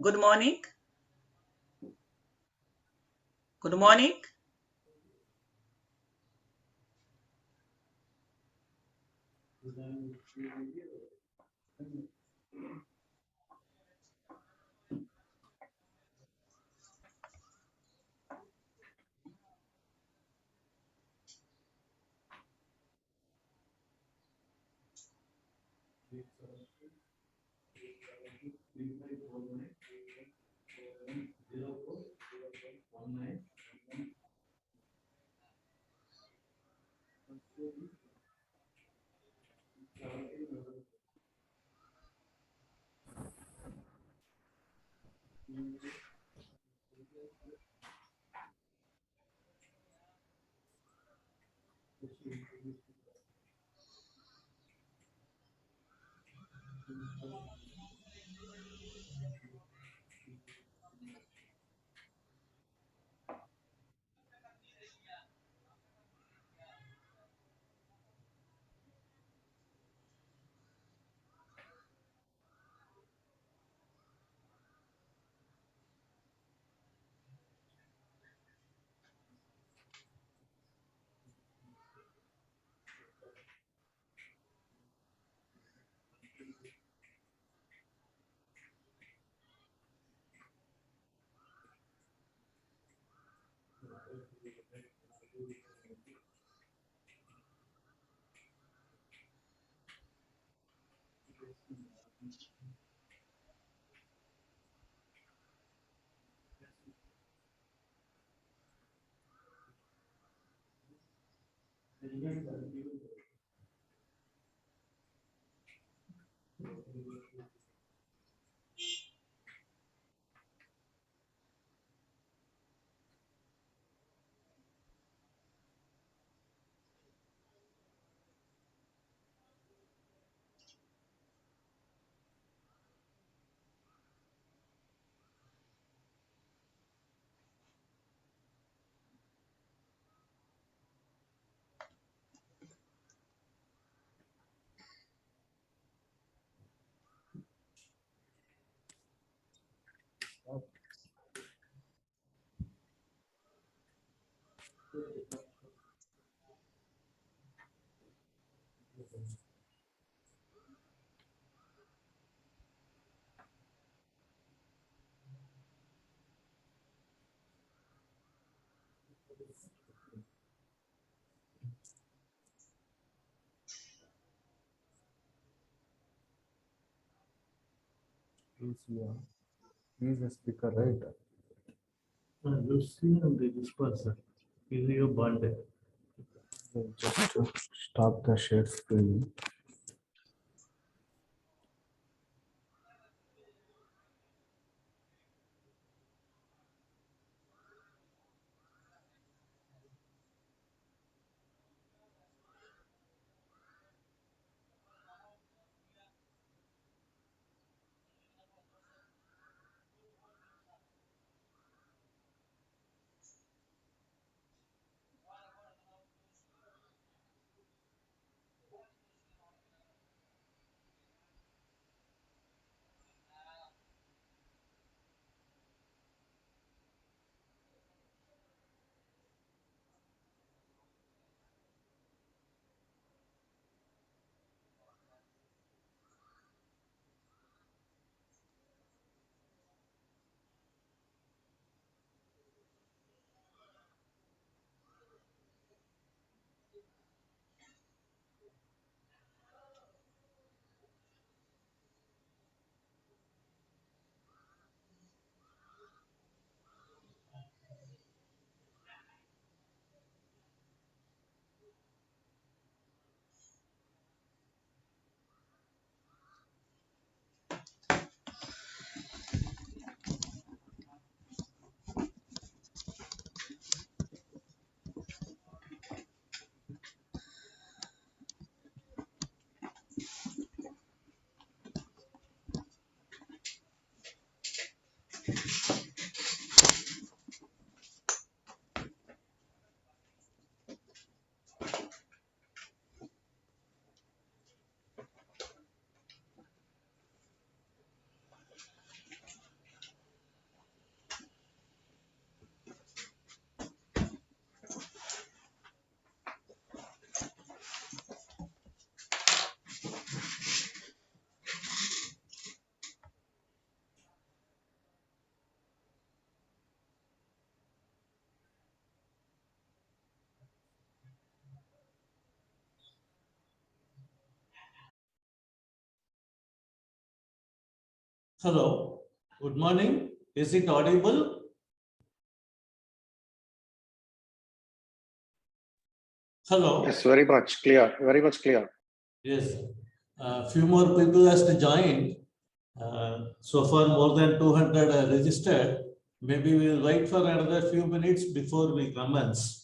Good morning. Good morning. He's a speaker, right? You see this person. Is your bonded? Just stop the share screen. Hello. Good morning. Is it audible? Hello. Yes, very much clear. Very much clear. Yes. Few more people has to join. So far, more than 200 are registered. Maybe we'll wait for another few minutes before we commence.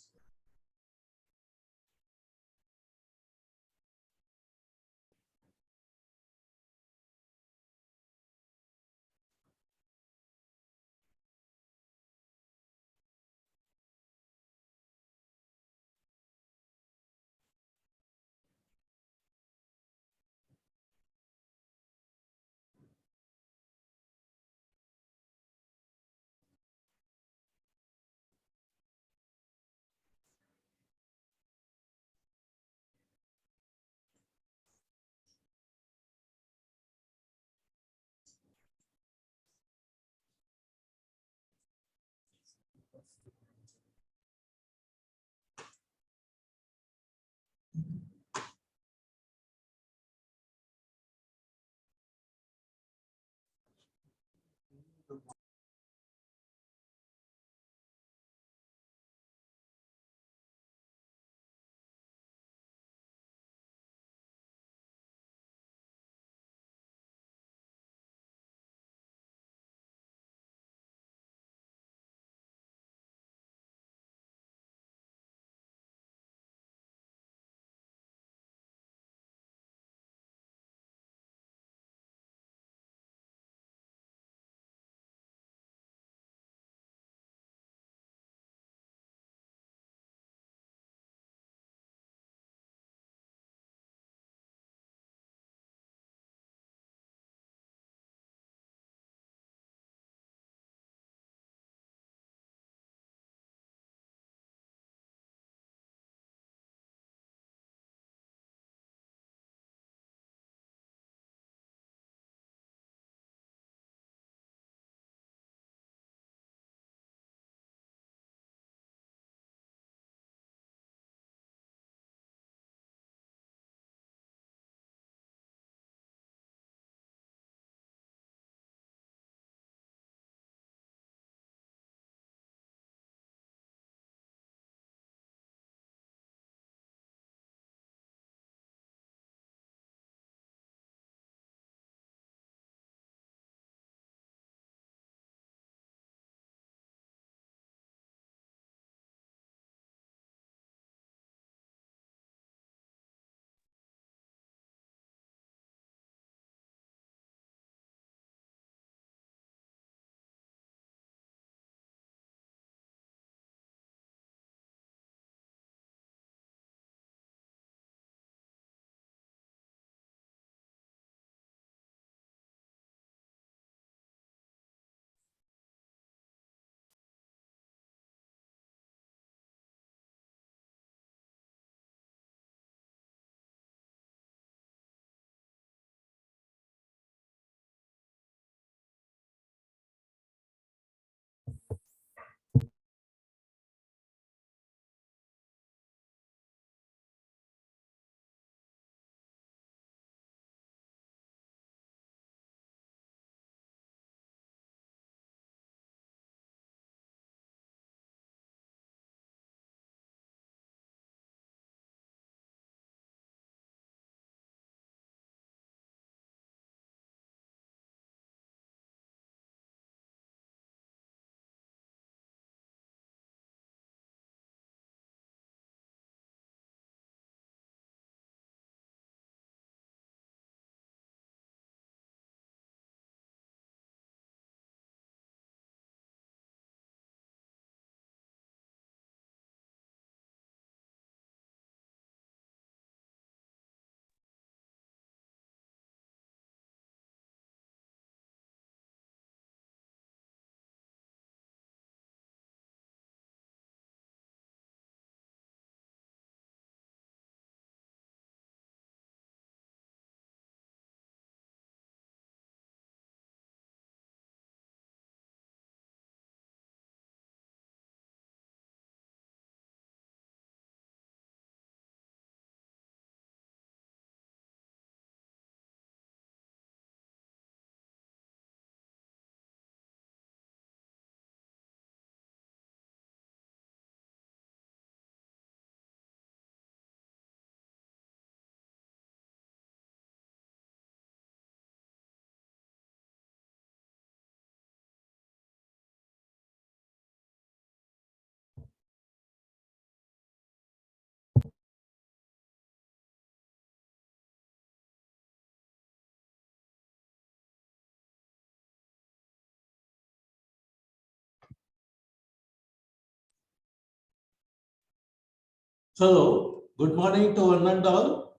Hello, good morning to one and all.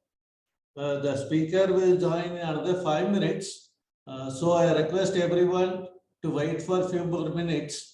The speaker will join in another 5 minutes. So I request everyone to wait for a few more minutes.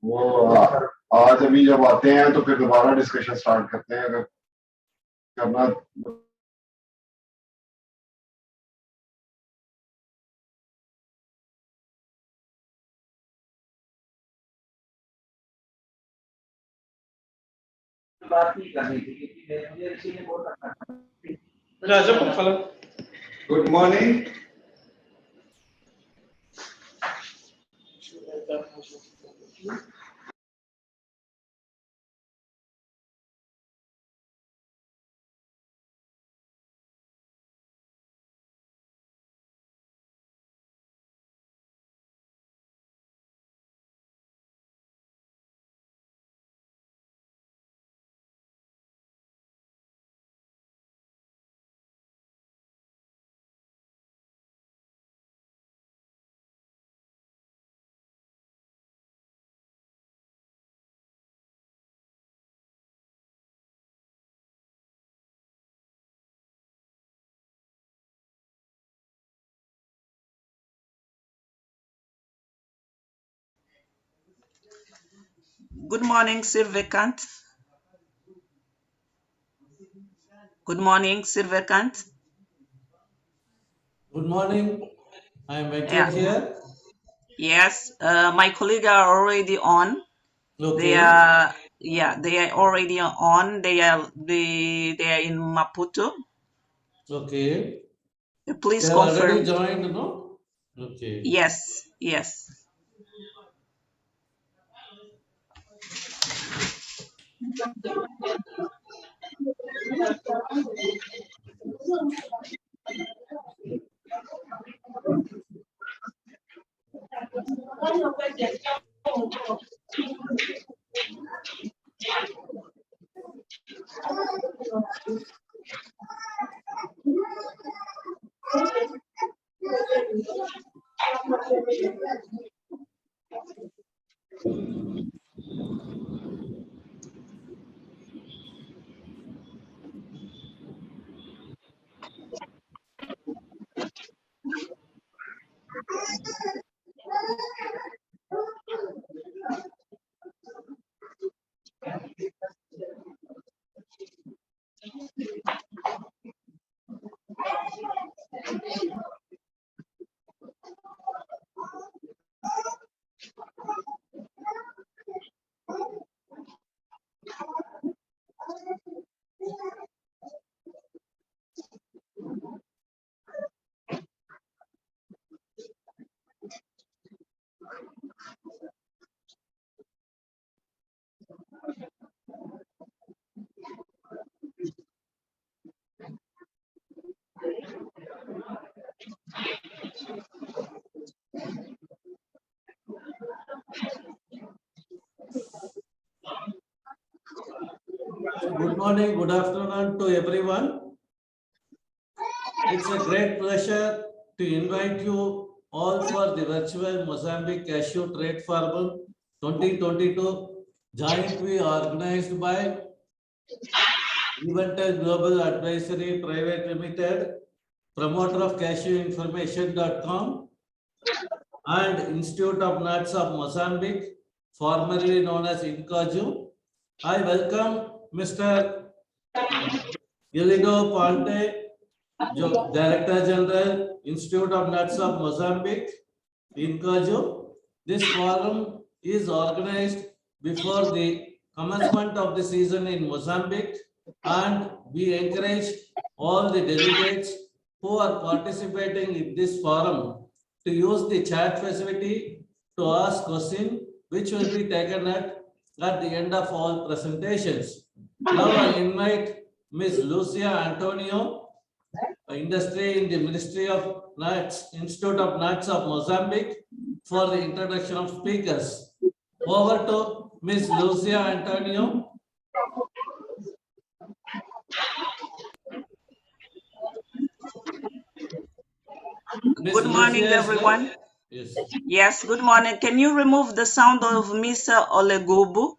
वो आज अभी जब आते हैं तो फिर दोबारा discussion start करते हैं अगर करना बात नहीं करनी थी क्योंकि मुझे ऋषि ने बहुत अच्छा राजा good morning Good morning, Sirvekant. Good morning, Sirvekant. Good morning. I am Venkat Yeah. here. Yes, my colleagues are already on. Okay. They are already on. They are in Maputo. Okay. Please They have already confirm. joined, no? Okay. Yes, yes. Good morning, good afternoon to everyone. It's a great pleasure to invite you all for the virtual Mozambique Cashew Trade Forum 2022, jointly organized by Eventel Global Advisory Private Limited, promoter of cashewinformation.com, and Institute of Nuts of Mozambique, formerly known as INCAJU. I welcome Mr. Elido Ponte, Director General, Institute of Nuts of Mozambique, in Cashew. This forum is organized before the commencement of the season in Mozambique, and we encourage all the delegates who are participating in this forum to use the chat facility to ask questions, which will be taken at the end of all presentations. Now I invite Ms. Lucia Antonio, Industry in the Ministry of Nuts, Institute of Nuts of Mozambique, for the introduction of speakers. Over to Ms. Lucia Antonio. Ms. Good morning, Lucia is there? everyone. Yes. Yes, good morning. Can you remove the sound of Mr. Olegubu?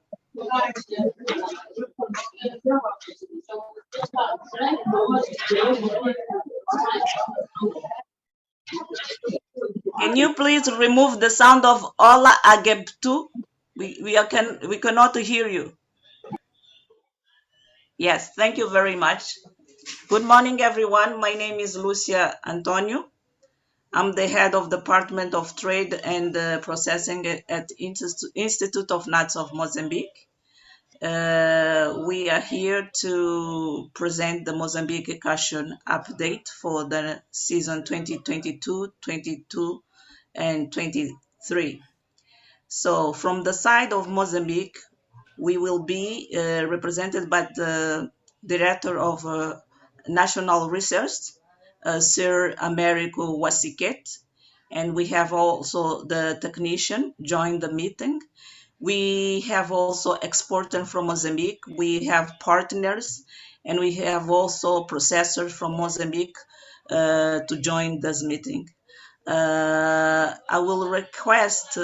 Can you please remove the sound of Ola Agebtu? We cannot hear you. Yes, thank you very much. Good morning, everyone. My name is Lucia Antonio. I'm the head of Department of Trade and Processing at Institute of Nuts of Mozambique. We are here to present the Mozambique Cashew update for the season 2022, 22, and 23. So from the side of Mozambique, we will be represented by the Director of National Research, Sir Americo Wasiket, and we have also the technician join the meeting. We have also exporter from Mozambique. We have partners, and we have also processors from Mozambique to join this meeting. I will request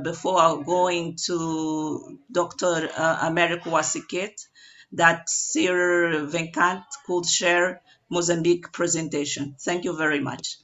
before going to Dr. Americo Wasiket that Sir Venkant could share Mozambique presentation. Thank you very much.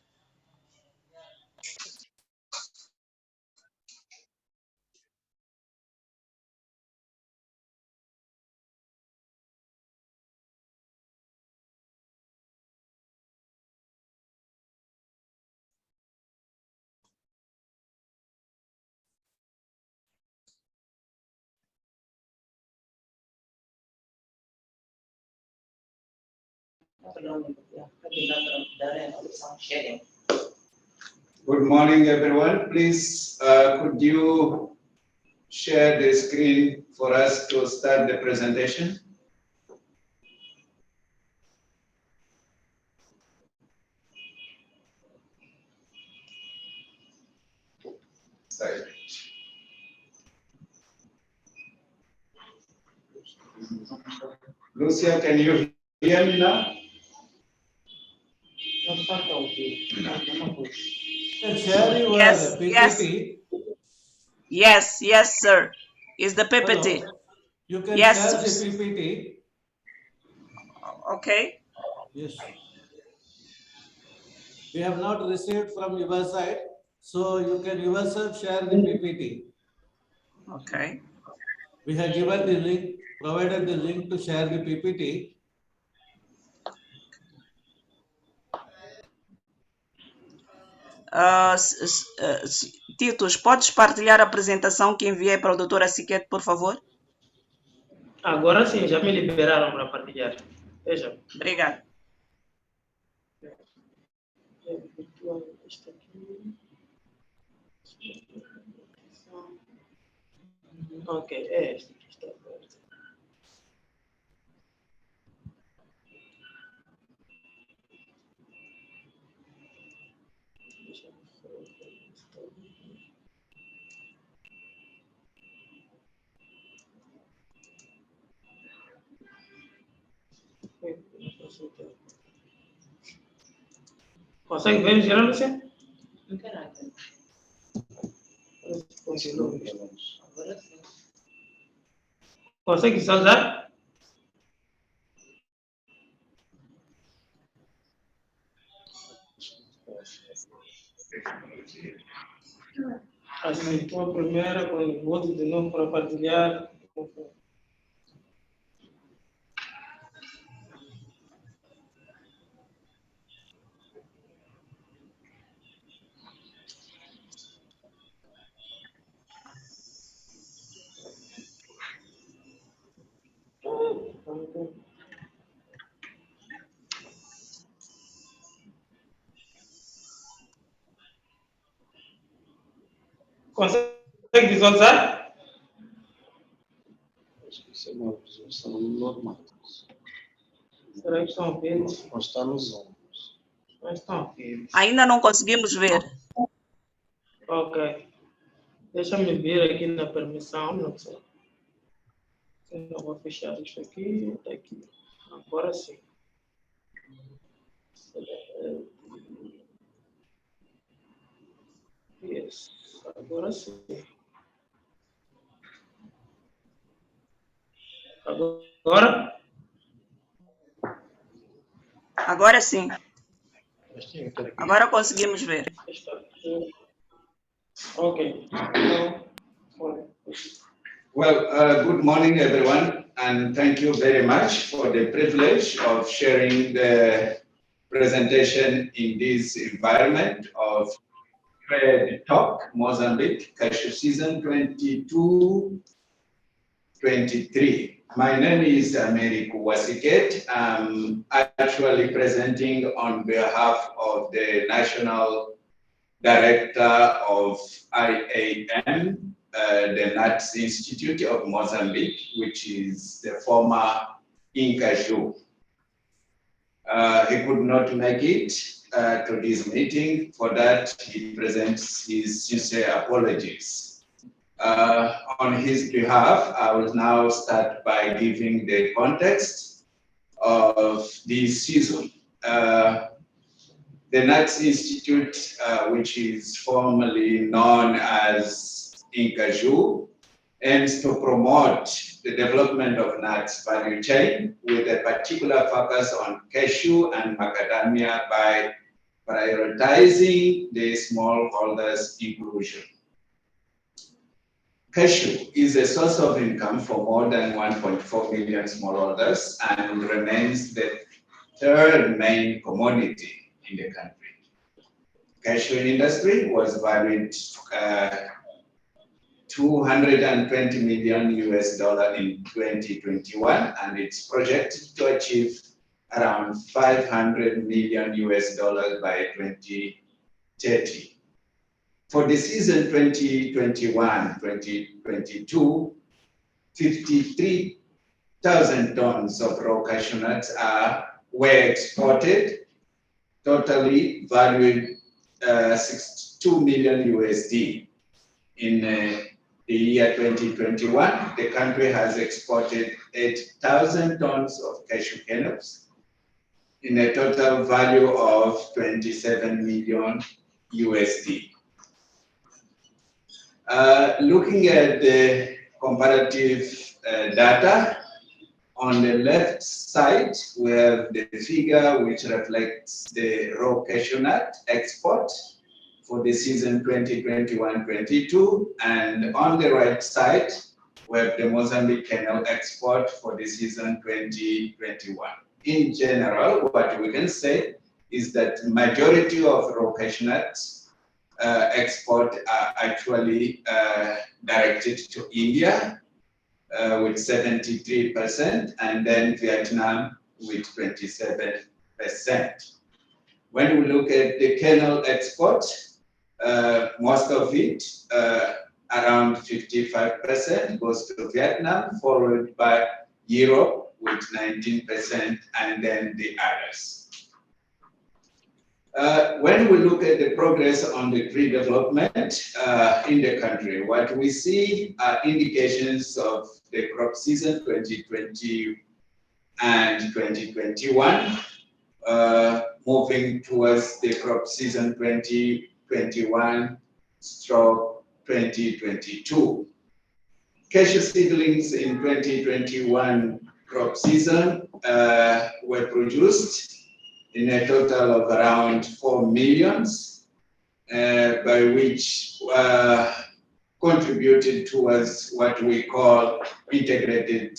Good morning, everyone. Please, could you share the screen for us to start the presentation? Lucia, can you hear me now? Share your Yes, PPT. yes, sir. Is the PPT? Hello. You can Yes, share the PPT. okay. Yes. We have not received from your side, so you can yourself share the PPT. Okay. We have given the link, provided the link to share the PPT. Titus, podes partilhar a apresentação que enviei para o Dr. Asiquete, por favor? Agora sim, já me liberaram para partilhar. Veja. Obrigada. Isto aqui. Ok, é este que está aberto. Consegue ver, Geraldo? Não quero nada. Consegue visualizar? Aceitou a primeira, quando volto de novo para partilhar. Consegue visualizar? Será que estão a ver? Não estão a ver. Ainda não conseguimos ver. Ok. Deixa-me ver aqui na permissão. Não sei. Eu vou fechar isso aqui. Tá aqui. Agora sim. Yes. Agora sim. Agora? Agora sim. Agora conseguimos ver. Ok. Well, good morning, everyone, and thank you very much for the privilege of sharing the presentation in this environment of Trade Talk, Mozambique Cashew Season 22-23. My name is Amerik Wasiket. I'm actually presenting on behalf of the National Director of IAM, the Nuts Institute of Mozambique, which is the former Cashew. He could not make it to this meeting. For that, he presents his sincere apologies. On his behalf, I will now start by giving the context of this season. The Nuts Institute, which is formerly known as Cashew, aims to promote the development of nuts value chain with a particular focus on cashew and macadamia by prioritizing the smallholders' inclusion. Cashew is a source of income for more than 1.4 million smallholders and remains the third main commodity in the country. Cashew industry was valued 220 million US dollar in 2021, and it's projected to achieve around 500 million US dollars by 2030. For the season 2021-2022, 53,000 tons of raw cashew nuts were exported, totally valued 62 million USD. In the year 2021, the country has exported 8,000 tons of cashew kernels in a total value of 27 million USD. Looking at the comparative data, on the left side, we have the figure which reflects the raw cashew nut export for the season 2021-22, and on the right side, we have the Mozambique kernel export for the season 2021. In general, what we can say is that majority of raw cashew nuts export are actually directed to India with 73%, and then Vietnam with 27%. When we look at the kernel export, most of it, around 55%, goes to Vietnam, followed by Europe with 19%, and then the others. When we look at the progress on the tree development in the country, what we see are indications of the crop season 2020 and 2021, moving towards the crop season 2021/2022. Cashew seedlings in 2021 crop season were produced in a total of around 4 millions, by which contributed towards what we call integrated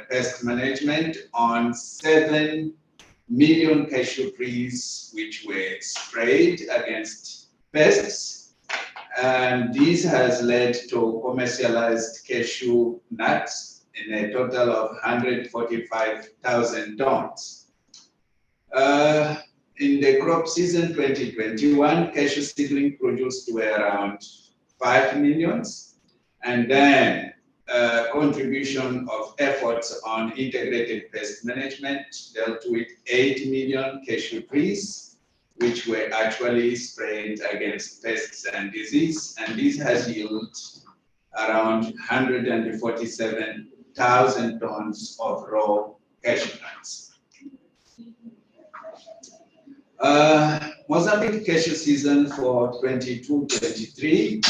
pest management on 7 million cashew trees, which were sprayed against pests. And this has led to commercialized cashew nuts in a total of 145,000 tons. In the crop season 2021, cashew seedling produced were around 5 million, and then contribution of efforts on integrated pest management dealt with 8 million cashew trees, which were actually sprayed against pests and disease, and this has yielded around 147,000 tons of raw cashew nuts. Mozambique Cashew season for 22-23.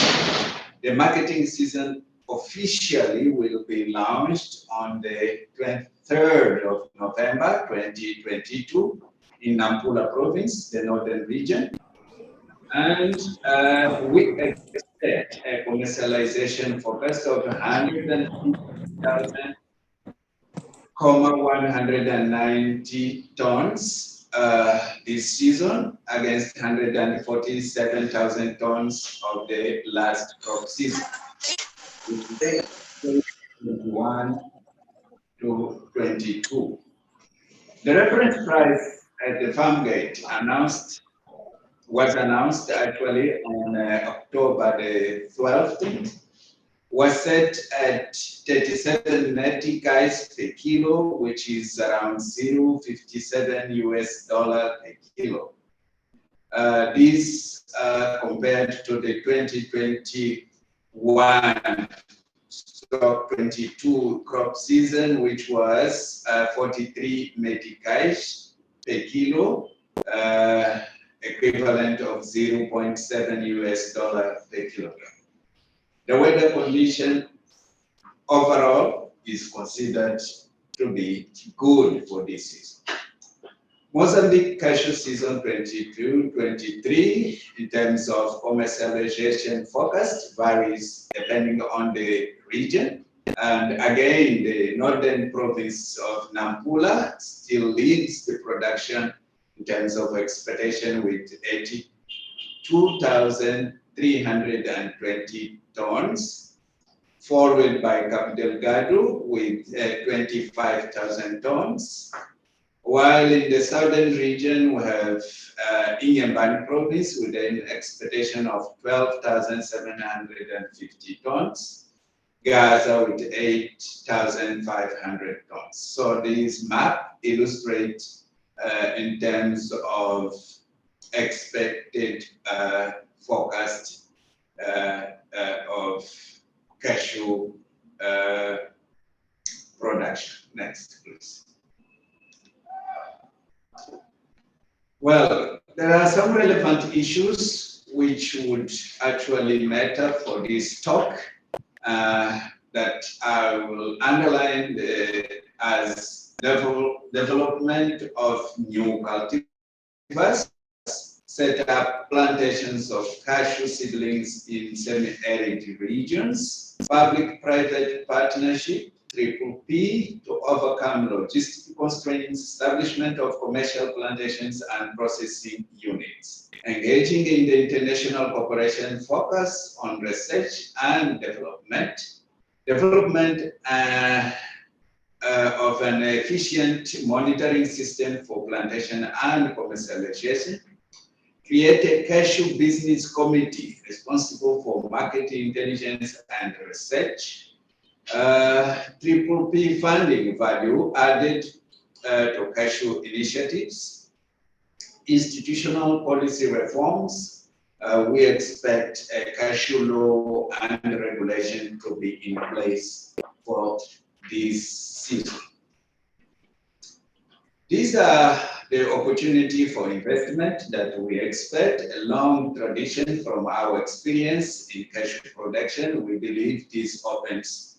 The marketing season officially will be launched on the 23rd of November 2022 in Nampula province, the northern region. And we expect a commercialization forecast of 150,190 tons this season against 147,000 tons of the last crop season. 21 to 22. The reference price at the farm gate was announced actually on October the 12th, was set at 37 meticais per kilo, which is around $0.57 per kilo. This compared to the 2021-22 crop season, which was 43 meticais per kilo, equivalent of $0.7 per kilogram. The weather condition overall is considered to be good for this season. Mozambique Cashew season 22-23 in terms of commercialization forecast varies depending on the region. And again, the northern province of Nampula still leads the production in terms of expectation with 82,320 tons, followed by Cabo Delgado with 25,000 tons. While in the southern region, we have Inhambane province with an expectation of 12,750 tons, Gaza with 8,500 tons. So this map illustrates in terms of expected forecast of cashew production. Next, please. Well, there are some relevant issues which would actually matter for this talk that I will underline as development of new cultivars, set up plantations of cashew seedlings in semi-arid regions, public-private partnership, Triple P, to overcome logistic constraints, establishment of commercial plantations and processing units, engaging in the international cooperation focus on research and development of an efficient monitoring system for plantation and commercialization, create a cashew business committee responsible for market intelligence and research, Triple P funding value added to cashew initiatives, institutional policy reforms. We expect a cashew law and regulation to be in place for this season. These are the opportunity for investment that we expect, a long tradition from our experience in cashew production. We believe this opens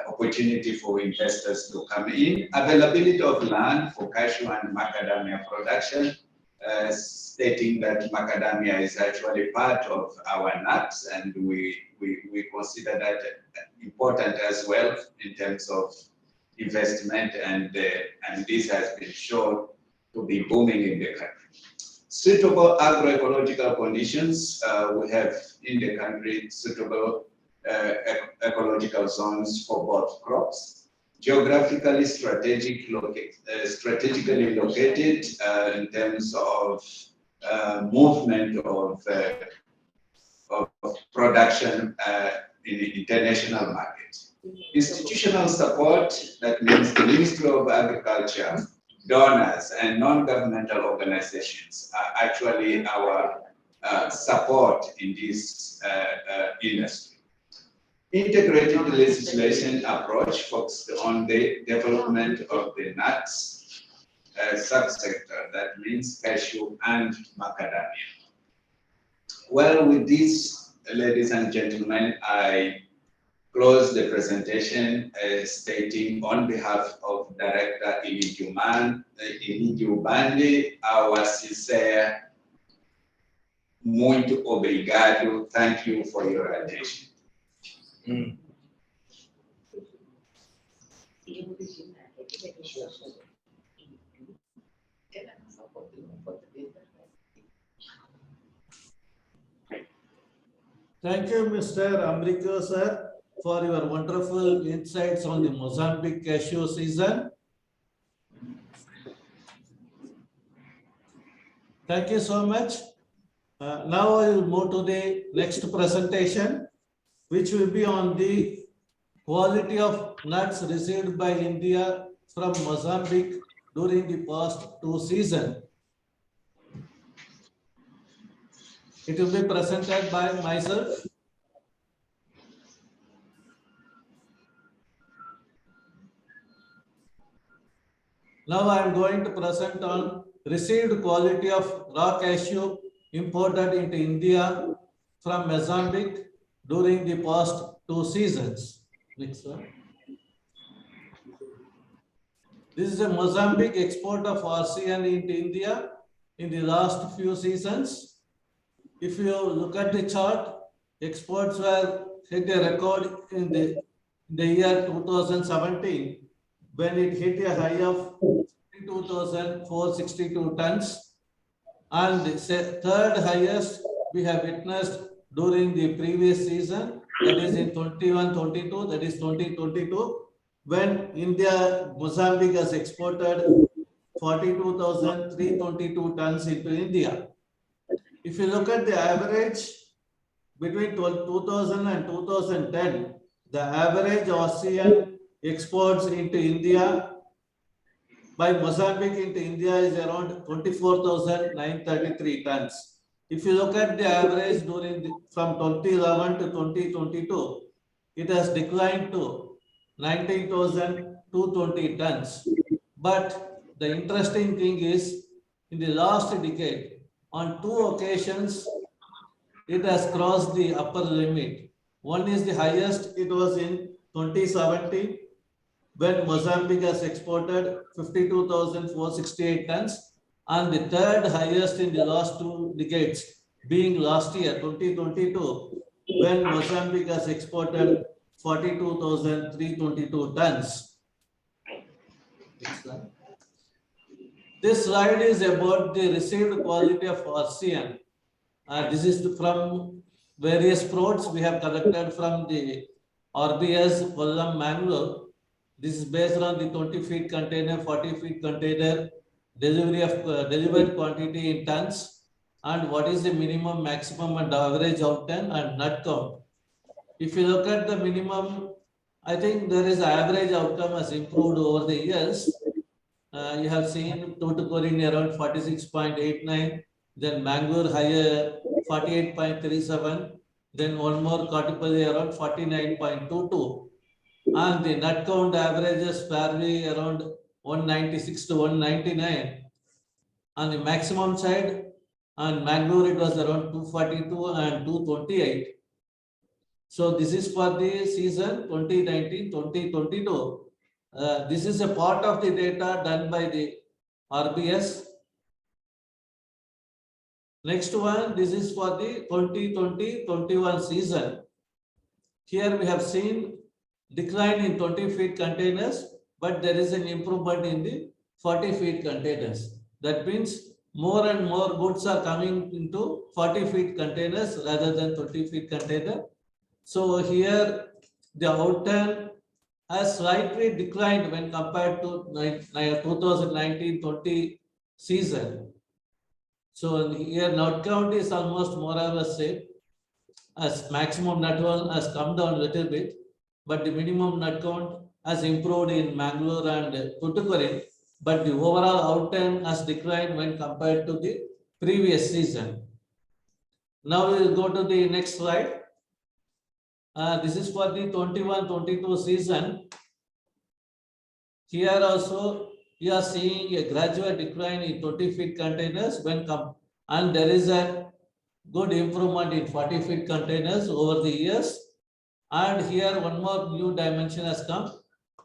opportunity for investors to come in. Availability of land for cashew and macadamia production, stating that macadamia is actually part of our nuts, and we consider that important as well in terms of investment, and this has been shown to be booming in the country. Suitable agroecological conditions, we have in the country suitable ecological zones for both crops. geographically strategically located in terms of movement of production in the international market. Institutional support, that means the Ministry of Agriculture, donors, and non-governmental organizations are actually our support in this industry. Integrated legislation approach focused on the development of the nuts subsector, that means cashew and macadamia. Well, with this, ladies and gentlemen, I close the presentation stating on behalf of Director Inidio Bandi, our sincere muito obrigado. Thank you for your attention. Thank you, Mr. Amrico, sir, for your wonderful insights on the Mozambique cashew season. Thank you so much. Now I will move to the next presentation, which will be on the quality of nuts received by India from Mozambique during the past 2 seasons. It will be presented by myself. Now I am going to present on received quality of raw cashew imported into India from Mozambique during the past 2 seasons. Next one. This is a Mozambique export of RCN into India in the last few seasons. If you look at the chart, exports were hit a record in the year 2017 when it hit a high of 52,462 tons, and the third highest we have witnessed during the previous season, that is in 21-22, that is 2022, when Mozambique has exported 42,322 tons into India. If you look at the average between 2000 and 2010, the average ASEAN exports into India by Mozambique into India is around 24,933 tons. If you look at the average from 2011 to 2022, it has declined to 19,220 tons. But the interesting thing is, in the last decade, on 2 occasions, it has crossed the upper limit. One is the highest, it was in 2017, when Mozambique has exported 52,468 tons, and the third highest in the last 2 decades, being last year, 2022, when Mozambique has exported 42,322 tons. Next slide. This slide is about the received quality of RCN. This is from various plots we have collected from the RBS Kollam Mangalore. This is based on the 20 feet container, 40 feet container, delivery of delivered quantity in tons, and what is the minimum, maximum, and average outturn and nut count. If you look at the minimum, I think there is average outcome has improved over the years. You have seen Tuticorin around 46.89, then Mangalore higher 48.37, then one more Kottipalli around 49.22. And the nut count averages fairly around 196 to 199. On the maximum side, on Mangalore it was around 242 and 228. So this is for the season 2019-2022. This is a part of the data done by the RBS. Next one, this is for the 2020-21 season. Here we have seen decline in 20 feet containers, but there is an improvement in the 40 feet containers. That means more and more goods are coming into 40 feet containers rather than 20 feet container. So here the outturn has slightly declined when compared to 2019-20 season. So here nut count is almost more or less same, as maximum nut count has come down a little bit, but the minimum nut count has improved in Mangalore and Tuticorin, but the overall out-time has declined when compared to the previous season. Now we will go to the next slide. This is for the 21-22 season. Here also we are seeing a gradual decline in 20 feet containers and there is a good improvement in 40 feet containers over the years. And here one more new dimension has come.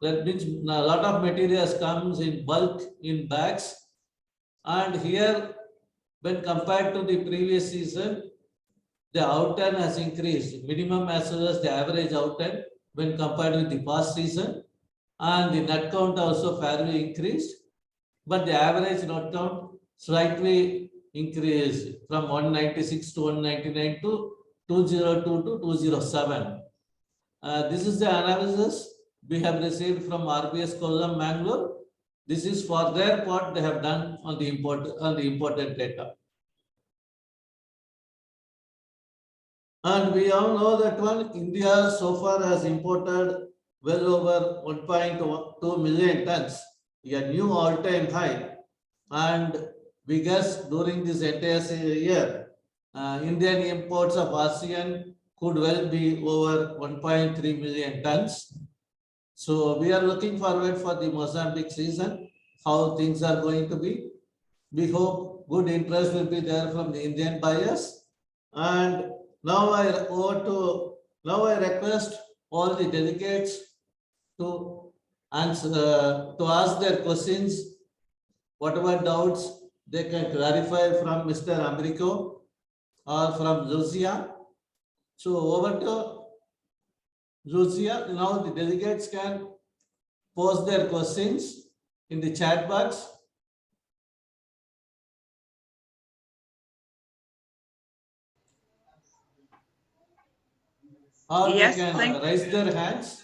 That means a lot of materials comes in bulk in bags. And here, when compared to the previous season, the outturn has increased, minimum as well as the average outturn when compared with the past season. And the nut count also fairly increased, but the average nut count slightly increased from 196 to 199 to 202 to 207. This is the analysis we have received from RBS Kollam Mangalore. This is for their part they have done on the imported data. And we all know that India so far has imported well over 1.2 million tons, a new all-time high. And we guess during this entire year, Indian imports of ASEAN could well be over 1.3 million tons. So we are looking forward for the Mozambique season, how things are going to be. We hope good interest will be there from the Indian buyers. And now I request all the delegates to answer, to ask their questions, whatever doubts they can clarify from Mr. Americo or from Lucia. So over to Lucia. Now the delegates can post their questions in the chat box. Or Yes, they can raise their hands.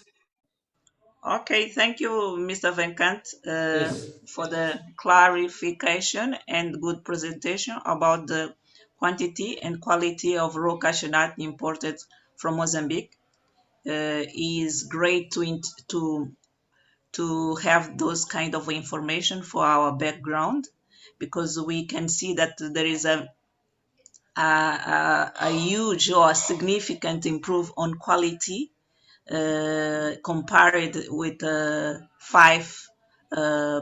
Okay, thank you, Mr. Venkant, Yes. for the clarification and good presentation about the quantity and quality of raw cashew nut imported from Mozambique. Is great to have those kind of information for our background, because we can see that there is a huge or significant improve on quality compared with 5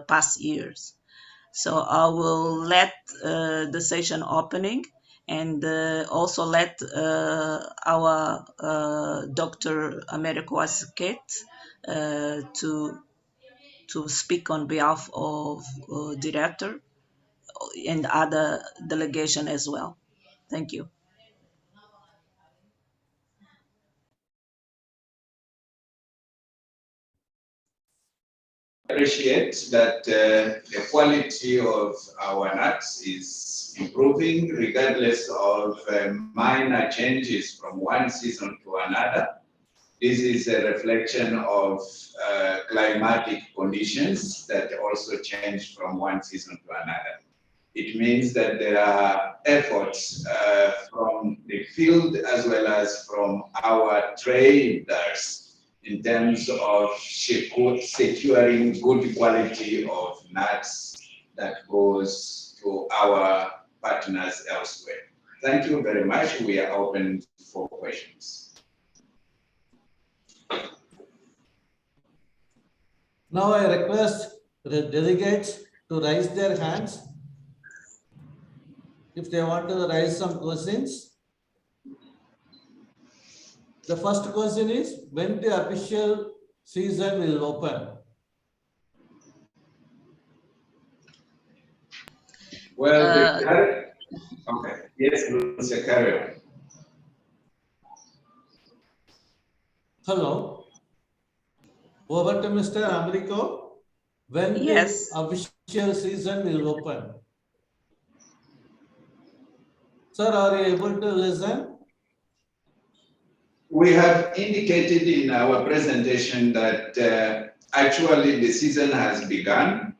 past years. So I will let the session opening and also let our Dr. Americo Asquete to speak on behalf of director and other delegation as well. Thank you. Appreciate that the quality of our nuts is improving regardless of minor changes from one season to another. This is a reflection of climatic conditions that also change from one season to another. It means that there are efforts from the field as well as from our traders in terms of securing good quality of nuts that goes to our partners elsewhere. Thank you very much. We are open for questions. Now I request the delegates to raise their hands if they want to raise some questions. The first question is, when the official season will open? Well, okay. Yes, Lucia, carry on. Hello. Over to Mr. Americo. When Yes. the official season will open? Sir, are you able to listen? We have indicated in our presentation that actually the season has begun,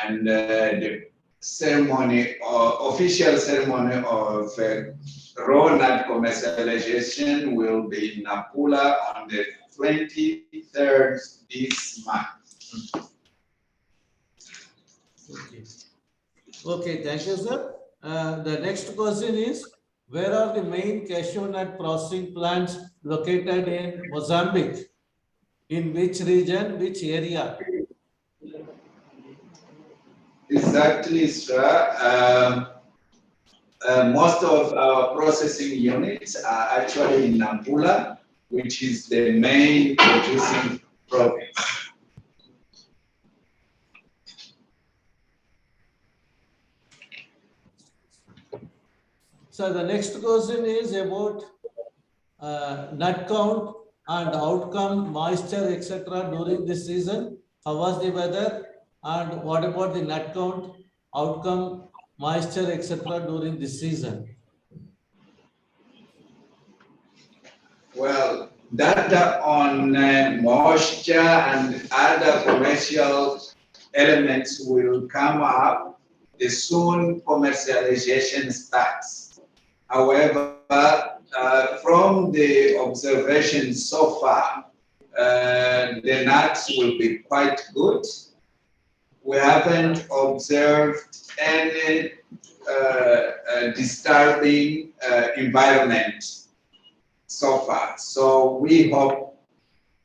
and the ceremony or official ceremony of raw nut commercialization will be in Nampula on the 23rd this month. Okay. Okay, thank you, sir. The next question is, where are the main cashew nut processing plants located in Mozambique? In which region, which area? Exactly, sir. Most of our processing units are actually in Nampula, which is the main producing province. So the next question is about nut count and outcome, moisture, etc. during this season. How was the weather? And what about the nut count, outcome, moisture, etc. during this season? Well, data on moisture and other commercial elements will come up as soon commercialization starts. However, from the observations so far, the nuts will be quite good. We haven't observed any disturbing environment so far. So we hope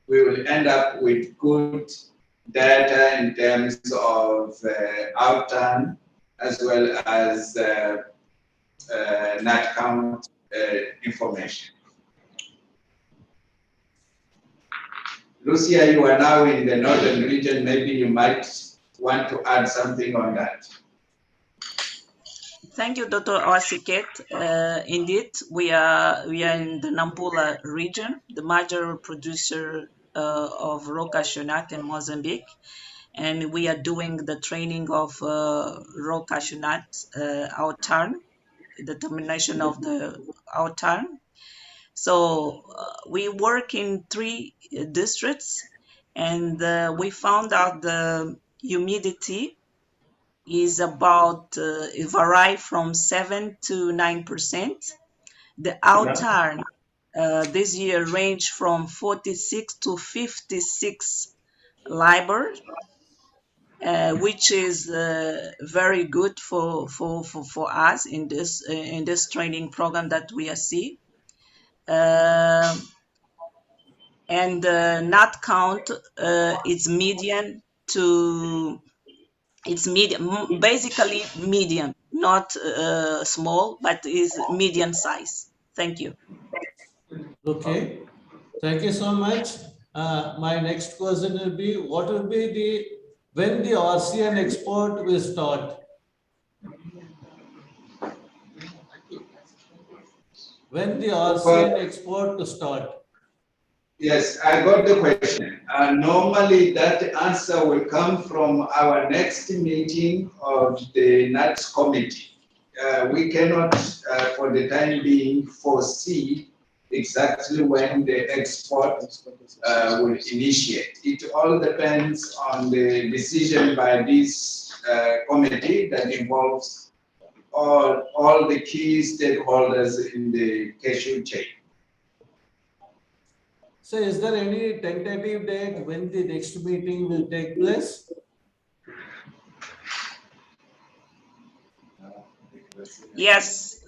we will end up with good data in terms of outturn as well as nut count information. Lucia, you are now in the northern region. Maybe you might want to add something on that. Thank you, Dr. Osiket. Indeed, we are in the Nampula region, the major producer of raw cashew nut in Mozambique, and we are doing the training of raw cashew nut outturn, determination of the outturn. So we work in 3 districts, and we found out the humidity is about it vary from 7 to 9%. The outturn this year range from 46 to 56 liber, which is very good for us in this training program that we are seeing. And the nut count is median to it's medium, basically medium, not small, but is medium size. Thank you. Okay, thank you so much. My next question will be, what will be when the ASEAN export will start? When the ASEAN export to start? Yes, I got the question. Normally, that answer will come from our next meeting of the NATS committee. We cannot, for the time being, foresee exactly when the export will initiate. It all depends on the decision by this committee that involves all the key stakeholders in the cashew chain. So is there any tentative date when the next meeting will take place? Yes,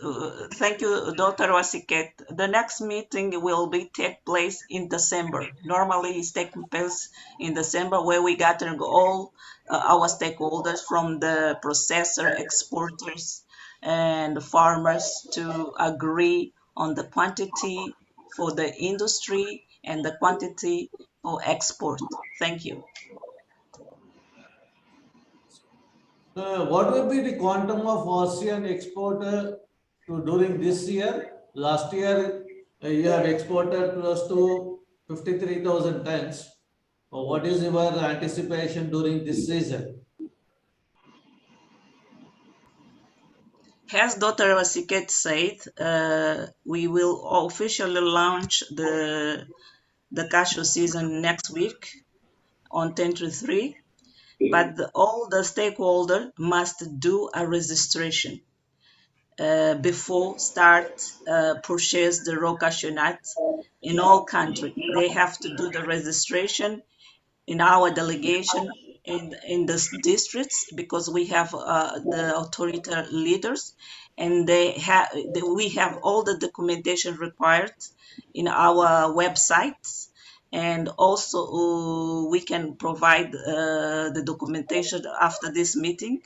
thank you, Dr. Wasiket. The next meeting will take place in December. Normally, it's taking place in December, where we gather all our stakeholders from the processor, exporters, and farmers to agree on the quantity for the industry and the quantity for export. Thank you. What will be the quantum of ASEAN export during this year? Last year, you have exported close to 53,000 tons. What is your anticipation during this season? As Dr. Wasiket said, we will officially launch the cashew season next week on 10/3, but all the stakeholders must do a registration before start purchase the raw cashew nut in all country. They have to do the registration in our delegation in the districts, because we have the authority leaders, and we have all the documentation required in our websites, and also we can provide the documentation after this meeting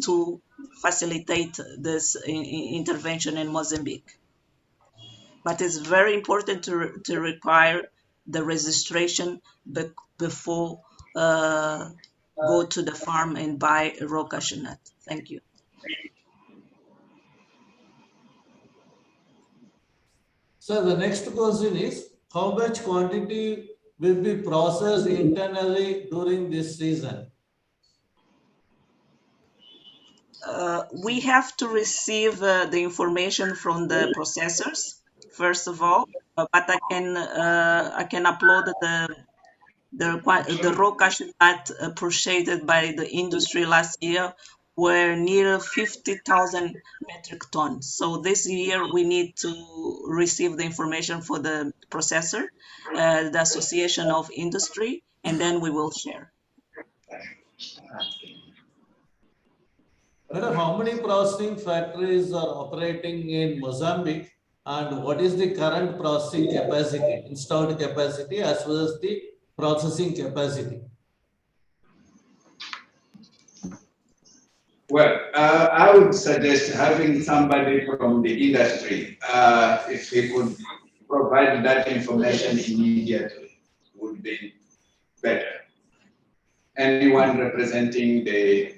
to facilitate this intervention in Mozambique. But it's very important to require the registration before go to the farm and buy raw cashew nut. Thank you. So the next question is, how much quantity will be processed internally during this season? We have to receive the information from the processors first of all, but I can upload the raw cashew nut purchased by the industry last year were near 50,000 metric tons. So this year we need to receive the information for the processor, the Association of Industry, and then we will share. Madam, how many processing factories are operating in Mozambique, and what is the current processing capacity, installed capacity, as well as the processing capacity? Well, I would suggest having somebody from the industry, if he could provide that information immediately, would be better. Anyone representing the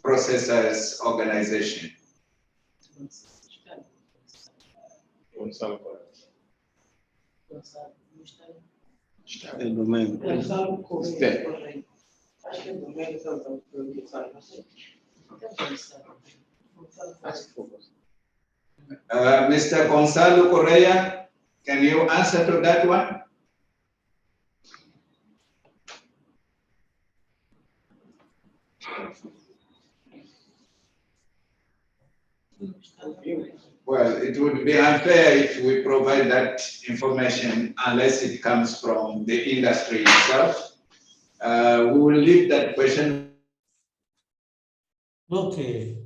processors organization. Mr. Gonzalo Correa, can you answer to that one? Well, it would be unfair if we provide that information unless it comes from the industry itself. We will leave that question. Okay.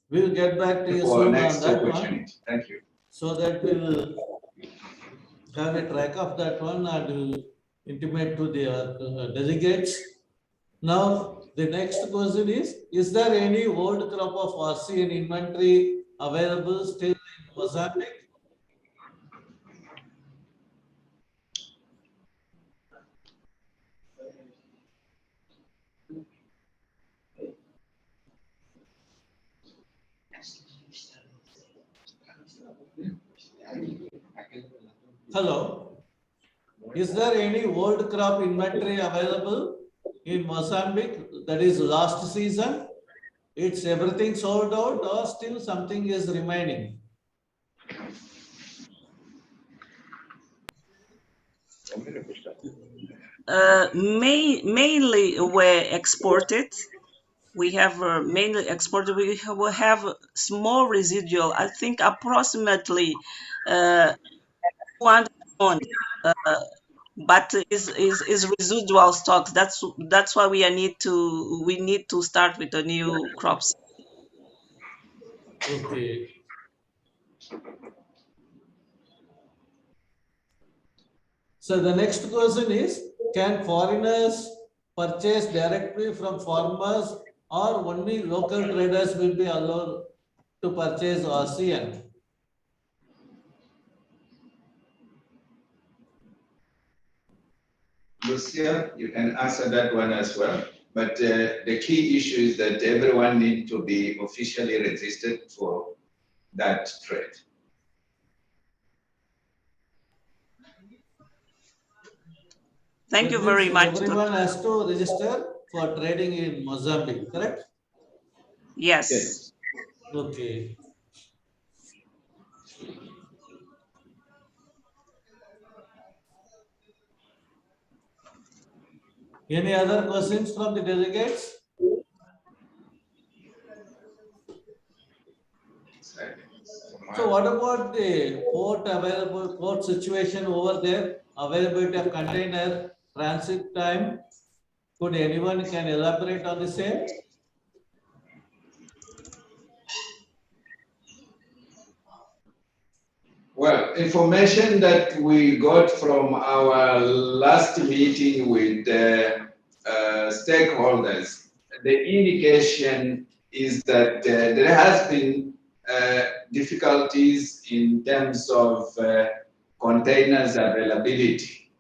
We'll get back to you for soon next on that opportunity. one. Thank you. So that we'll have a track of that one and we'll intimate to the delegates. Now, the next question is there any old crop of RC and inventory available still in Mozambique? Hello? Is there any old crop inventory available in Mozambique, that is last season? It's everything sold out or still something is remaining? Mainly were exported. We have mainly exported. We will have small residual. I think approximately 200 tons, but is residual stocks. That's why we need to start with the new crops. Okay. So the next question is, can foreigners purchase directly from farmers or only local traders will be allowed to purchase ASEAN? Lucia, you can answer that one as well. But the key issue is that everyone needs to be officially registered for that trade. Thank you That very means much. everyone has to register for trading in Mozambique, correct? Yes. Okay. Any other questions from the delegates? So what about the port situation over there? Availability of container, transit time? Could anyone can elaborate on the same? Well, information that we got from our last meeting with stakeholders, the indication is that there has been difficulties in terms of containers availability.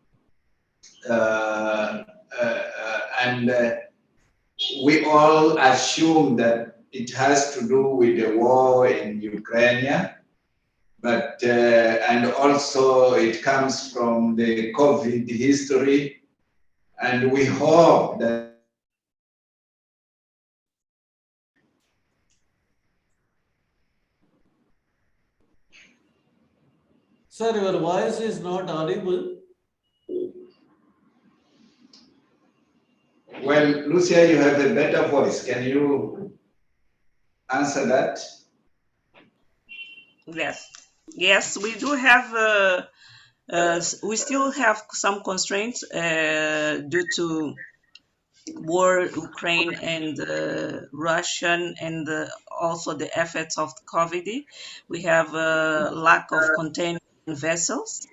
And we all assume that it has to do with the war in Ukraine, but and also it comes from the COVID history, and we hope that. Sir, your voice is not audible. Well, Lucia, you have a better voice. Can you answer that? Yes, yes, we do have. We still have some constraints due to war, Ukraine and Russian, and also the effects of COVID. We have a lack of container vessels.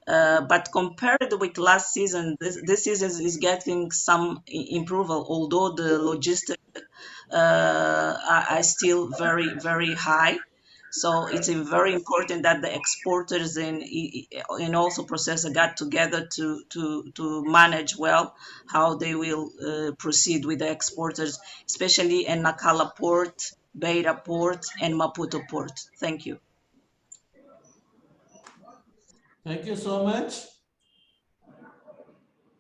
But compared with last season, this season is getting some improvement, although the logistics are still very, very high. So it's very important that the exporters and also processor got together to manage well how they will proceed with the exporters, especially in Nacala Port, Beira Port, and Maputo Port. Thank you. Thank you so much.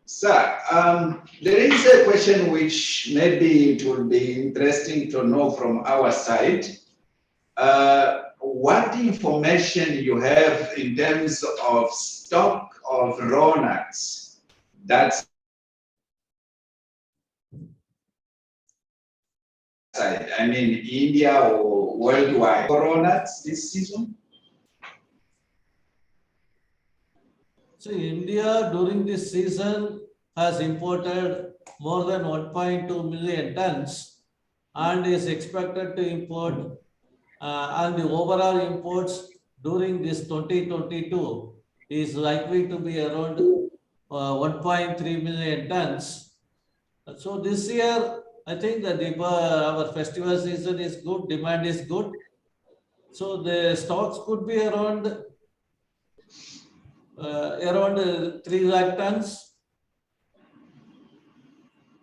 Sir, there is a question which maybe it will be interesting to know from our side. What information you have in terms of stock of raw nuts? That's I mean, India or worldwide. Raw nuts this season? So India during this season has imported more than 1.2 million tons and is expected to import and the overall imports during this 2022 is likely to be around 1.3 million tons. So this year, I think that our festival season is good, demand is good. So the stocks could be around 3 lakh tons,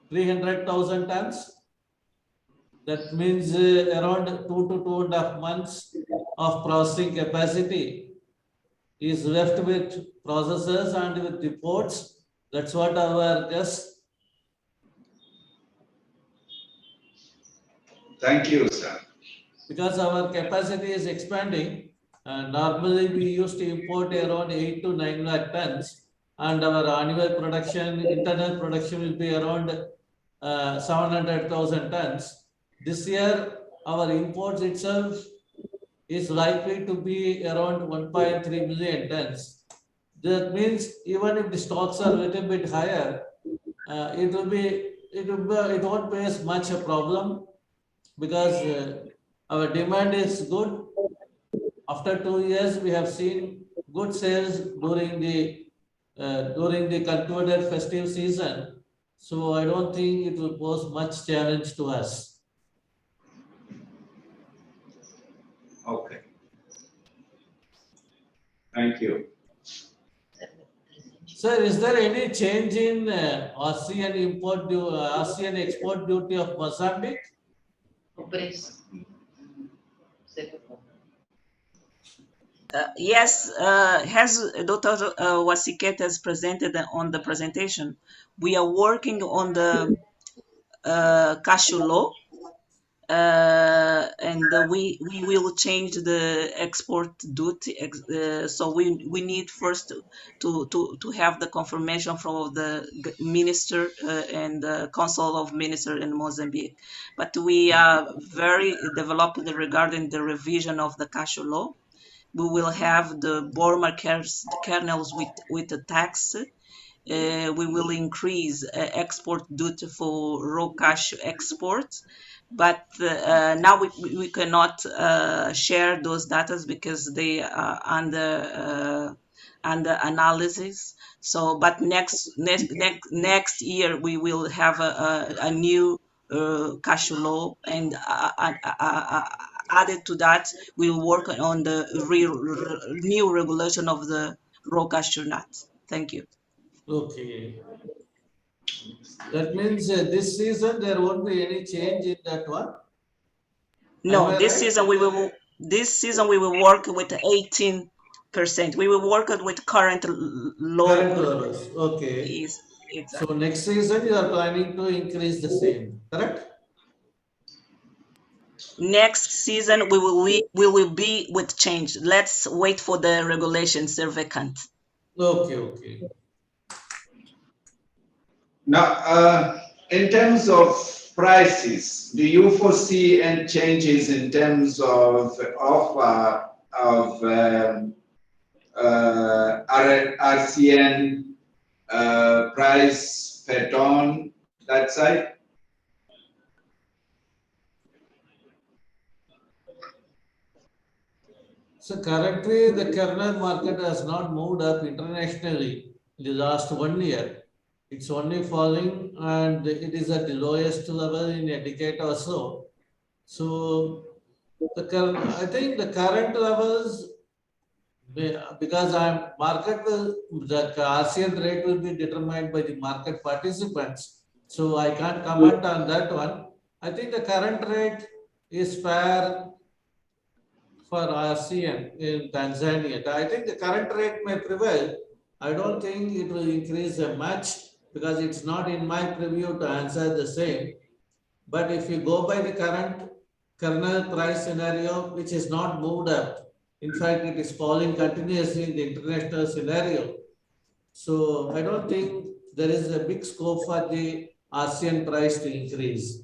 300,000 tons. That means around 2 to 2.5 months of processing capacity is left with processors and with the ports. That's what our guess. Thank you, sir. Because our capacity is expanding. Normally, we used to import around 8 to 9 lakh tons, and our annual production, internal production will be around 700,000 tons. This year, our imports itself is likely to be around 1.3 million tons. That means even if the stocks are a little bit higher, it won't be as much a problem because our demand is good. After 2 years, we have seen good sales during the concluded festive season. So I don't think it will pose much challenge to us. Okay. Thank you. Sir, is there any change in ASEAN export duty of Mozambique? Yes, as Dr. Wasiket has presented on the presentation, we are working on the cashew law. and we will change the export duty. So we need first to have the confirmation from the minister and the council of minister in Mozambique. But we are very developed regarding the revision of the cashew law. We will have the Burma kernels with the tax. We will increase export duty for raw cashew exports, but now we cannot share those data because they are under analysis. So, but next year we will have a new cashew law, and added to that, we'll work on the new regulation of the raw cashew nut. Thank you. Okay. That means this season there won't be any change in that one. Am No, I this right? season we will work with 18%. We will work with current law. Current levels. Okay. Is So exactly. next season you are planning to increase the same, correct? Next season we will be with change. Let's wait for the regulations, Sir Vacant. Okay, okay. Now, in terms of prices, do you foresee any changes in terms of offer of RCN price per ton, that side? So currently the kernel market has not moved up internationally in the last 1 year. It's only falling and it is at the lowest level in a decade or so. So I think the current levels, because the ASEAN rate will be determined by the market participants. So I can't comment on that one. I think the current rate is fair for ASEAN in Tanzania. I think the current rate may prevail. I don't think it will increase much because it's not in my preview to answer the same. But if you go by the current kernel price scenario, which is not moved up, in fact, it is falling continuously in the international scenario. So I don't think there is a big scope for the ASEAN price to increase.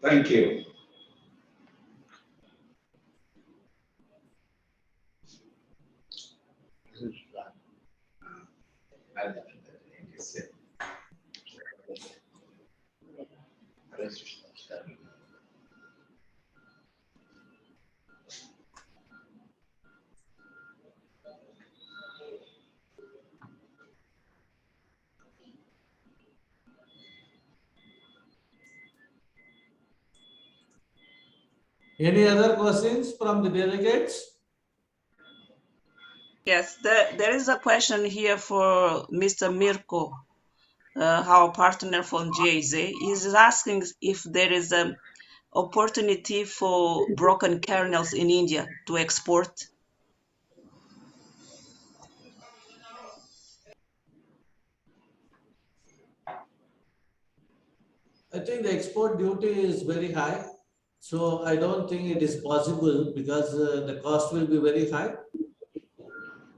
Thank you. Any other questions from the delegates? Yes, there is a question here for Mr. Mirko, our partner from GAZ. He's asking if there is an opportunity for broken kernels in India to export. I think the export duty is very high. So I don't think it is possible because the cost will be very high.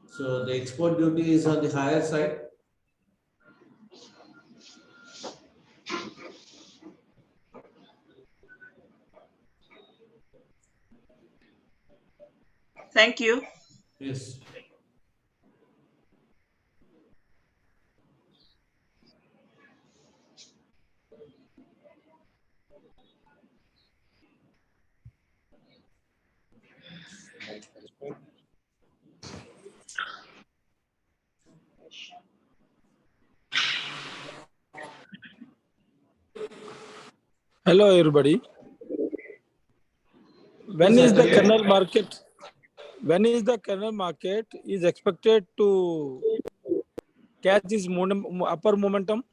So the export duty is on the higher side. Thank you. Yes. Hello, everybody. When Yes, is the Ajay. kernel market? When is the kernel market is expected to catch this upper momentum?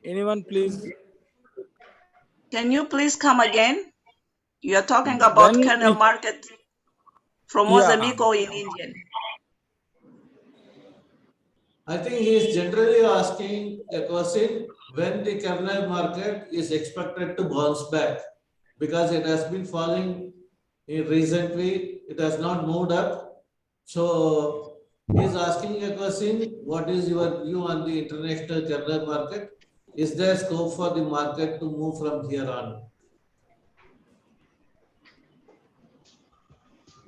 Anyone, please? Can you please come again? You are talking about When kernel it, market from yeah, Mozambique or in India? I think he is generally asking a question when the kernel market is expected to bounce back, because it has been falling recently, it has not moved up. So he is asking a question, what is your view on the international kernel market? Is there scope for the market to move from here on?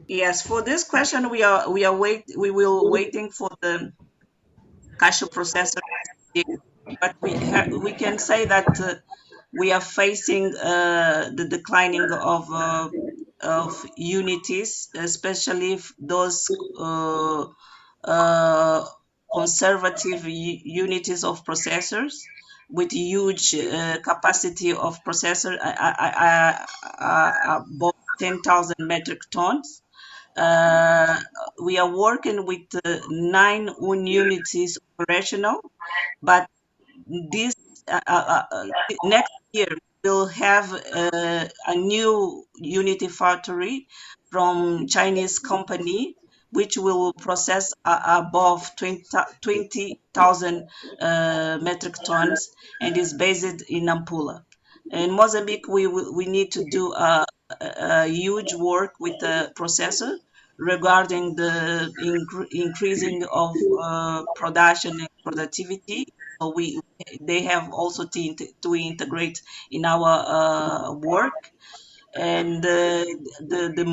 Yes, for this question, we will waiting for the cashew processor, but we can say that we are facing the declining of unities, especially if those uh, conservative unities of processors with huge capacity of processor above 10,000 metric tons. Uh, we are working with 9 unities operational, but this next year we'll have a new Unity factory from Chinese company which will process above 20,000 metric tons and is based in Nampula. In Mozambique, we need to do a huge work with the processor regarding the increasing of production and productivity. So they have also to integrate in our work, and the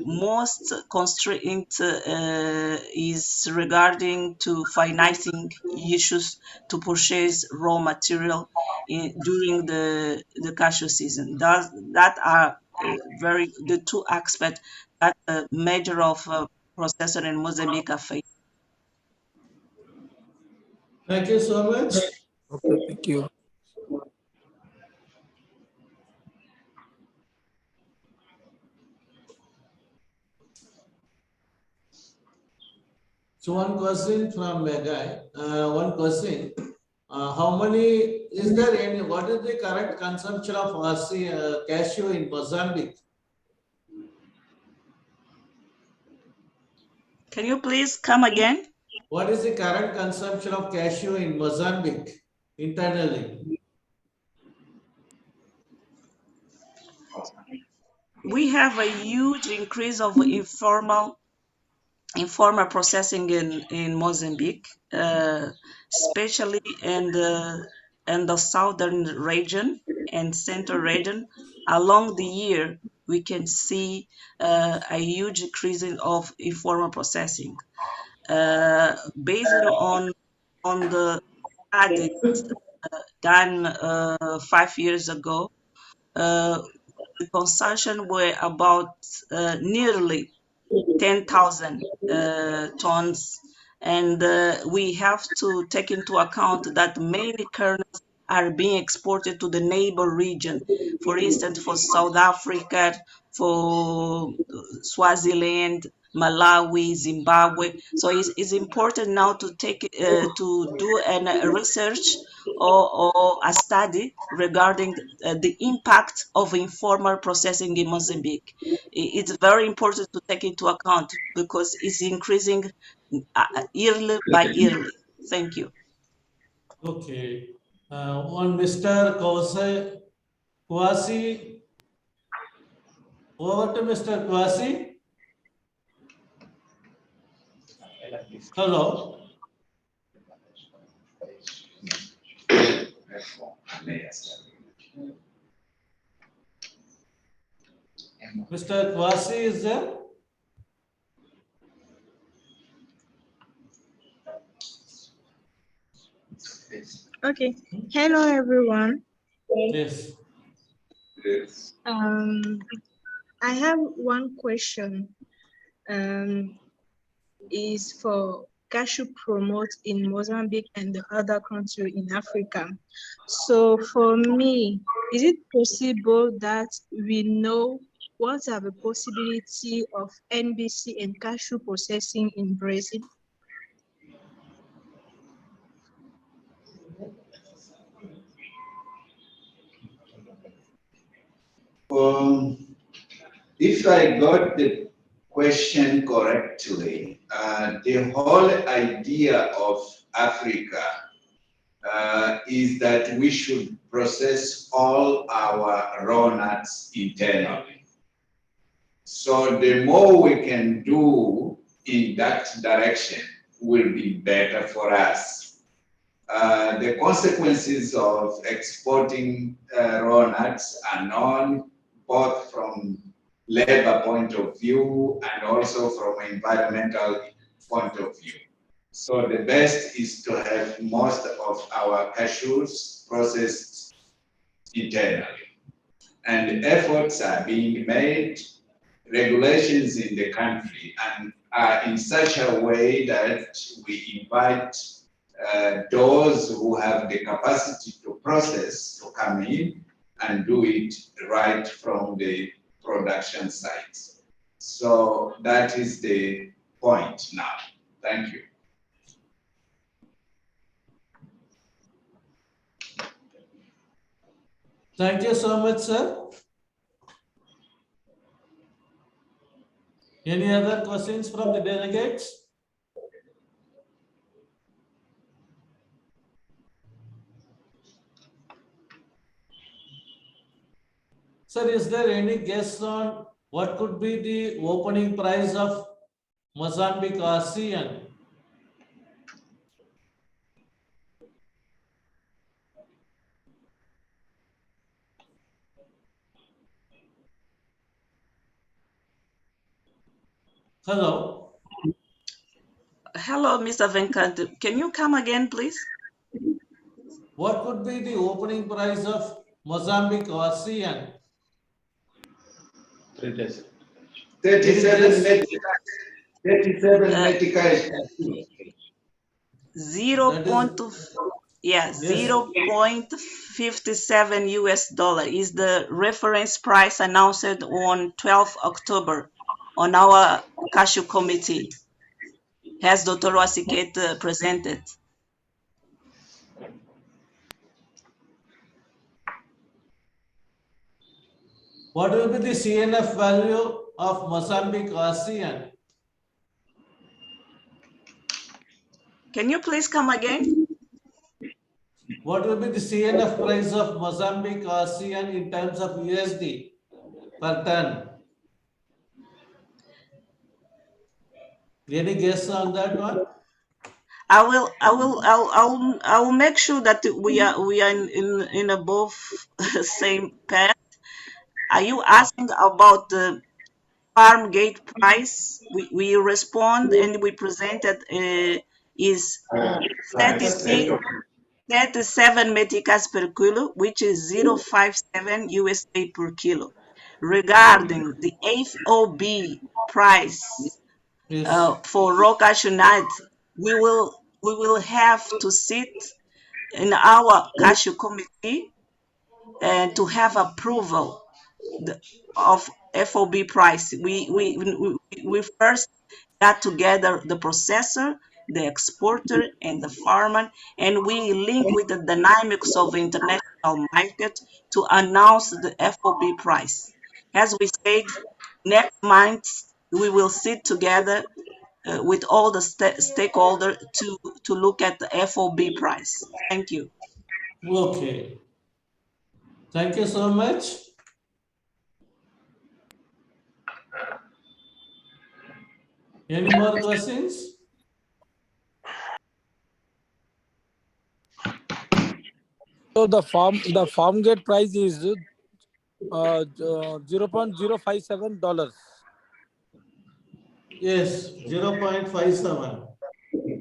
most constraint is regarding to financing issues to purchase raw material during the cashew season. That are very the two aspects that major of processor in Mozambique are facing. Thank you so much. Okay, thank you. So one question from a guy, one question. How many, is there any, what is the current consumption of cashew in Mozambique? Can you please come again? What is the current consumption of cashew in Mozambique internally? We have a huge increase of informal processing in Mozambique, especially in the southern region and central region. Along the year, we can see a huge increase of informal processing. Based on the studies done 5 years ago, the consumption were about nearly 10,000 tons. And we have to take into account that many kernels are being exported to the neighbor region. For instance, for South Africa, for Swaziland, Malawi, Zimbabwe. So it's important now to to do a research or a study regarding the impact of informal processing in Mozambique. It's very important to take into account because it's increasing yearly by yearly. Thank you. Okay. On Mr. Kwasi, over to Mr. Kwasi. Hello. Mr. Kwasi is there? Okay. Hello, everyone. Yes. I have one question. Is for cashew promote in Mozambique and the other country in Africa. So for me, is it possible that we know what are the possibility of NBC and cashew processing in Brazil? If I got the question correctly. The whole idea of Africa is that we should process all our raw nuts internally. So the more we can do in that direction will be better for us. The consequences of exporting raw nuts are known both from labor point of view and also from environmental point of view. So the best is to have most of our cashews processed internally. And efforts are being made, regulations in the country, and are in such a way that we invite those who have the capacity to process to come in and do it right from the production sites. So that is the point now. Thank you. Thank you so much, sir. Any other questions from the delegates? Sir, is there any guess on what could be the opening price of Mozambique ASEAN? Hello. Hello, Mr. Venkat. Can you come again, please? What could be the opening price of Mozambique ASEAN? 37 Yes. 37 Uh, metric. 0.2, yeah, Yes. 0.57 US dollar is the reference price announced on 12 October on our cashew committee, as Dr. Wasiket presented. What will be the CNF value of Mozambique ASEAN? Can you please come again? What will be the CNF price of Mozambique ASEAN in terms of USD per ton? Any guess on that one? I'll make sure that we are in above same path. Are you asking about the farm gate price? We respond and we presented is 37 meticas per kilo, which is 0.57 USD per kilo. Regarding the FOB price Yes. for raw cashew nut, we will have to sit in our cashew committee and to have approval of FOB price. We first got together the processor, the exporter, and the farmer, and we link with the dynamics of the international market to announce the FOB price. As we said, next month we will sit together with all the stakeholders to look at the FOB price. Thank you. Okay. Thank you so much. Any more questions? So the farm gate price is $0.057. Yes, 0.57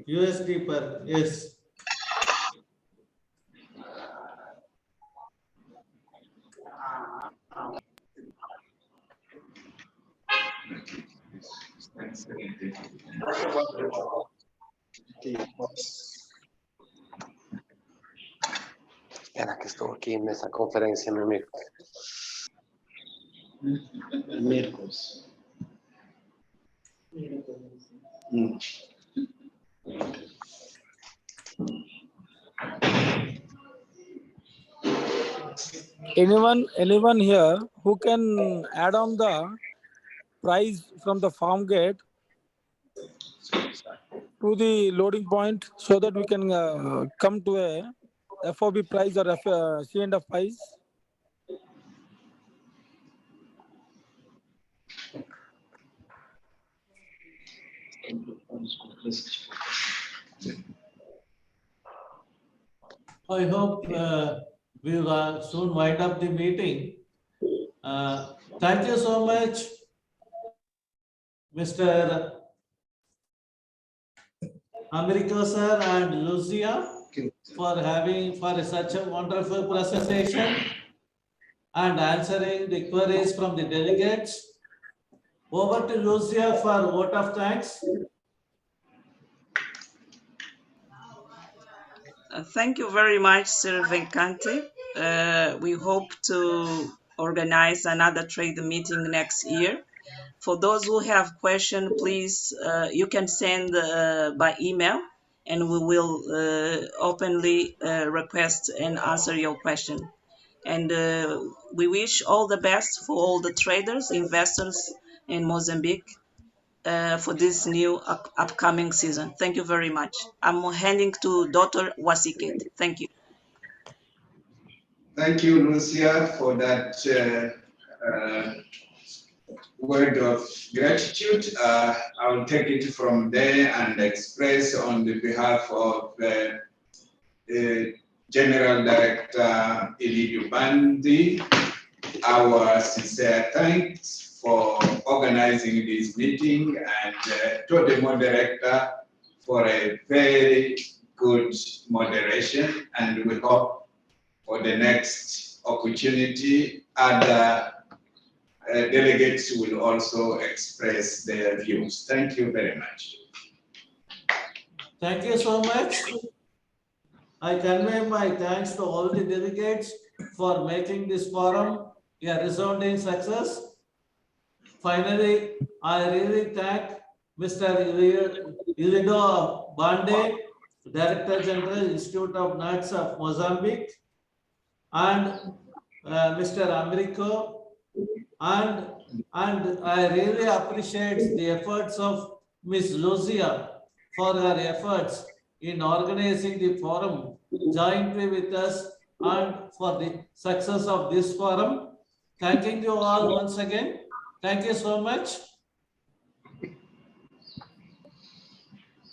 USD per, yes. Espera que estuvo aquí en esa conferencia, mi amigo. Miracles. Anyone here who can add on the price from the farm gate to the loading point so that we can come to a FOB price or C&F price? I hope we will soon wind up the meeting. Thank you so much, Mr. Americo sir and Lucia, for such a wonderful presentation and answering the queries from the delegates. Over to Lucia for vote of thanks. Thank you very much, Sir Venkante. We hope to organize another trade meeting next year. For those who have questions, please, you can send by email and we will openly request and answer your question. And we wish all the best for all the traders, investors in Mozambique for this new upcoming season. Thank you very much. I'm handing to Dr. Wasiket. Thank you. Thank you, Lucia, for that word of gratitude. I will take it from there and express on the behalf of General Director Elidu Bandi our sincere thanks for organizing this meeting and to the moderator for a very good moderation, and we hope for the next opportunity other delegates will also express their views. Thank you very much. Thank you so much. I convey my thanks to all the delegates for making this forum a resounding success. Finally, I really thank Mr. Ilido Bande, Director General, Institute of Nuts of Mozambique, and Mr. Americo, and I really appreciate the efforts of Ms. Lucia for her efforts in organizing the forum jointly with us and for the success of this forum. Thanking you all once again. Thank you so much.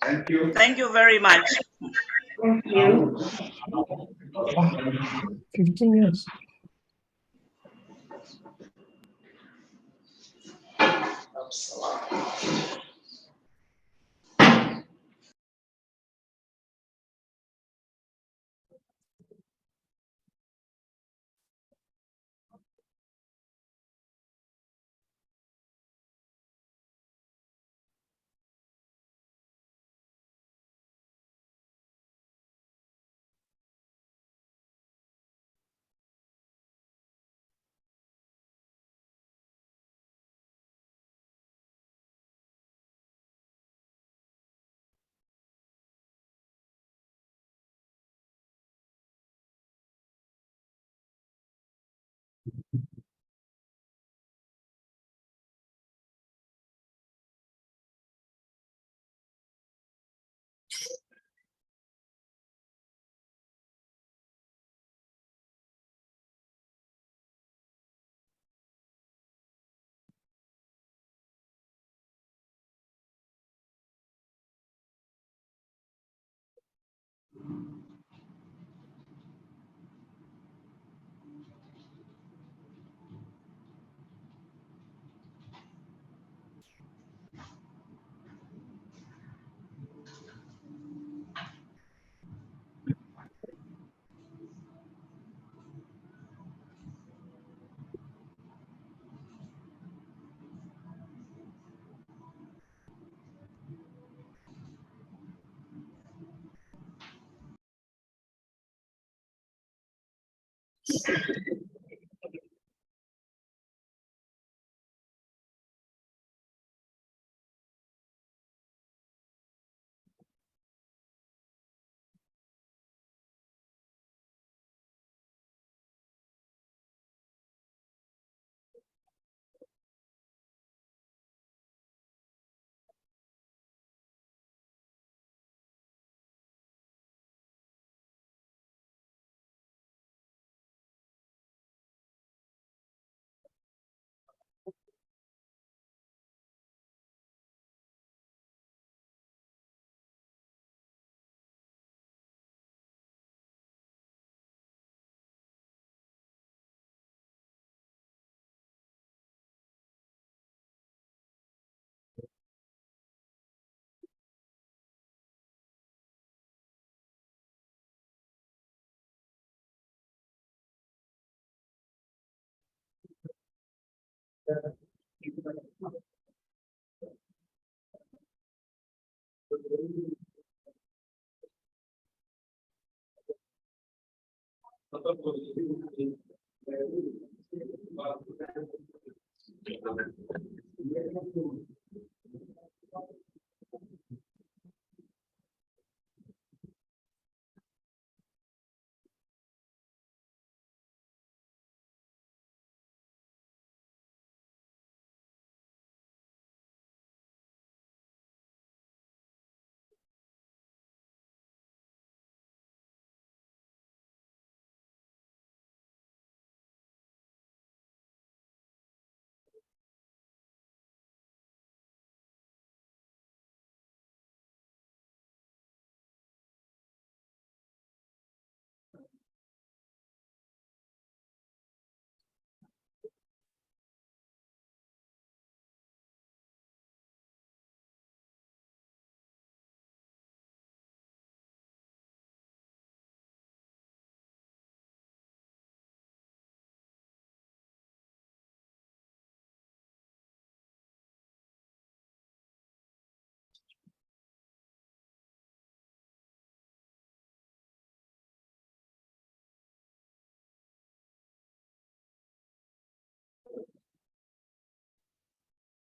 Thank you. Thank you very much. Thank you. 15 years.